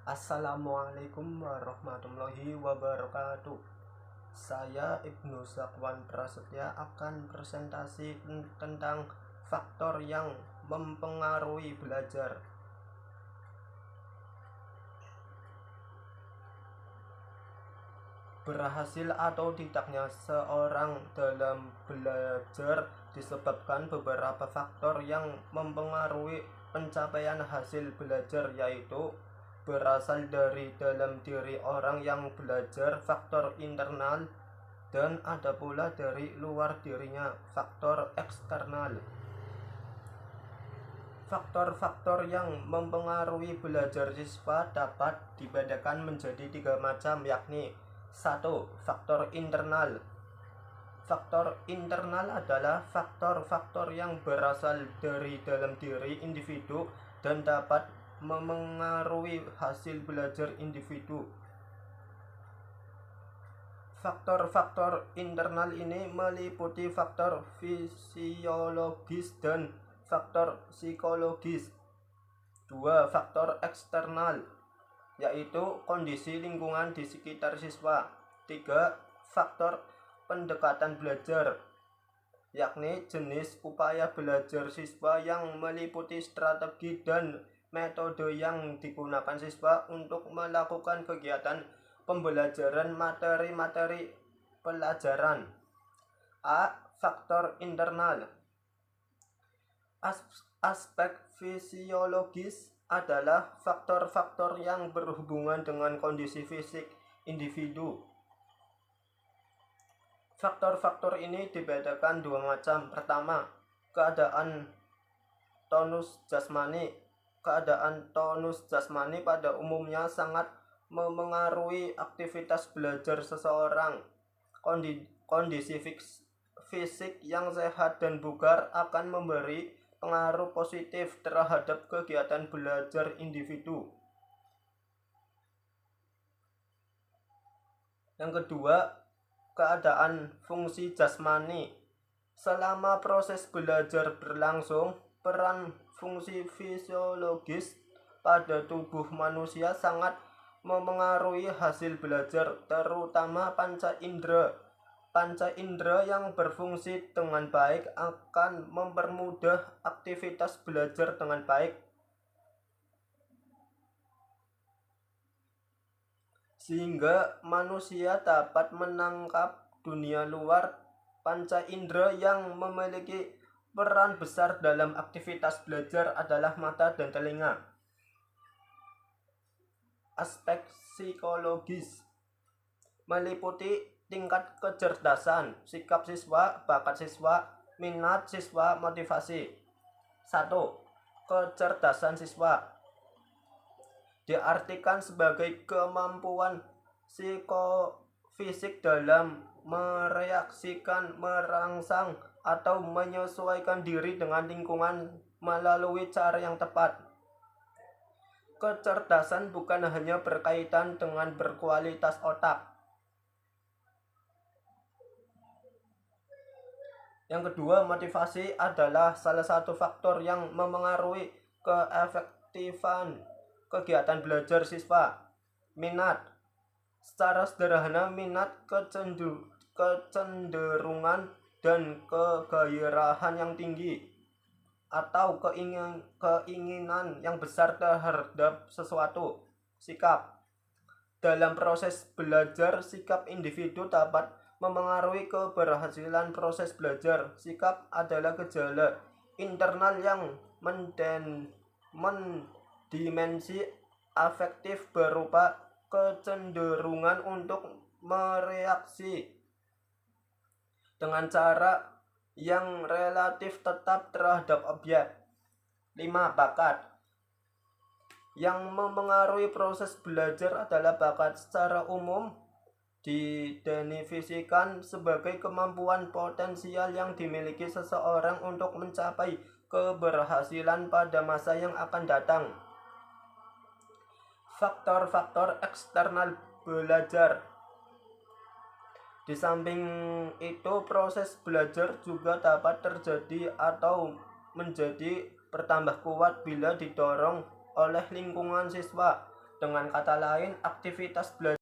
Assalamualaikum warahmatullahi wabarakatuh. Saya Ibnu Zakwan Prasetya akan presentasi tentang faktor yang mempengaruhi belajar. Berhasil atau tidaknya seorang dalam belajar disebabkan beberapa faktor yang mempengaruhi pencapaian hasil belajar, yaitu berasal dari dalam diri orang yang belajar, faktor internal, dan ada pula dari luar dirinya, faktor eksternal. Faktor-faktor yang mempengaruhi belajar siswa dapat dibedakan menjadi 3 macam, yakni 1. Faktor internal. Faktor internal adalah faktor-faktor yang berasal dari dalam diri individu dan dapat memengaruhi hasil belajar individu. Faktor-faktor internal ini meliputi faktor fisiologis dan faktor psikologis. 2. Faktor eksternal, yaitu kondisi lingkungan di sekitar siswa. 3. Faktor pendekatan belajar, yakni jenis upaya belajar siswa yang meliputi strategi dan metode yang digunakan siswa untuk melakukan kegiatan pembelajaran materi-materi pelajaran. A. Faktor internal. Aspek fisiologis adalah faktor-faktor yang berhubungan dengan kondisi fisik individu. Faktor-faktor ini dibedakan 2 macam. Pertama, keadaan tonus jasmani. Keadaan tonus jasmani pada umumnya sangat memengaruhi aktivitas belajar seseorang. Kondisi fisik yang sehat dan bugar akan memberi pengaruh positif terhadap kegiatan belajar individu. Yang kedua, keadaan fungsi jasmani. Selama proses belajar berlangsung, peran fungsi fisiologis pada tubuh manusia sangat memengaruhi hasil belajar, terutama panca indera. Panca indera yang berfungsi dengan baik akan mempermudah aktivitas belajar dengan baik, sehingga manusia dapat menangkap dunia luar. Panca indera yang memiliki peran besar dalam aktivitas belajar adalah mata dan telinga. Aspek psikologis meliputi tingkat kecerdasan, sikap siswa, bakat siswa, minat siswa, motivasi. 1. Kecerdasan siswa diartikan sebagai kemampuan psikofisik dalam mereaksikan, merangsang, atau menyesuaikan diri dengan lingkungan melalui cara yang tepat. Kecerdasan bukan hanya berkaitan dengan berkualitas otak. Yang kedua, motivasi adalah salah satu faktor yang memengaruhi keefektifan kegiatan belajar siswa. Minat. Secara sederhana, minat kecenderungan dan kegairahan yang tinggi, atau keinginan yang besar terhadap sesuatu. Sikap. Dalam proses belajar, sikap individu dapat memengaruhi keberhasilan proses belajar. Sikap adalah gejala internal yang mendimensi afektif berupa kecenderungan untuk mereaksi dengan cara yang relatif tetap terhadap objek. 5. Bakat. Yang memengaruhi proses belajar adalah bakat. Secara umum didefinisikan sebagai kemampuan potensial yang dimiliki seseorang untuk mencapai keberhasilan pada masa yang akan datang. Faktor-faktor eksternal belajar. Di samping itu, proses belajar juga dapat terjadi atau menjadi bertambah kuat bila didorong oleh lingkungan siswa. Dengan kata lain, aktivitas belajar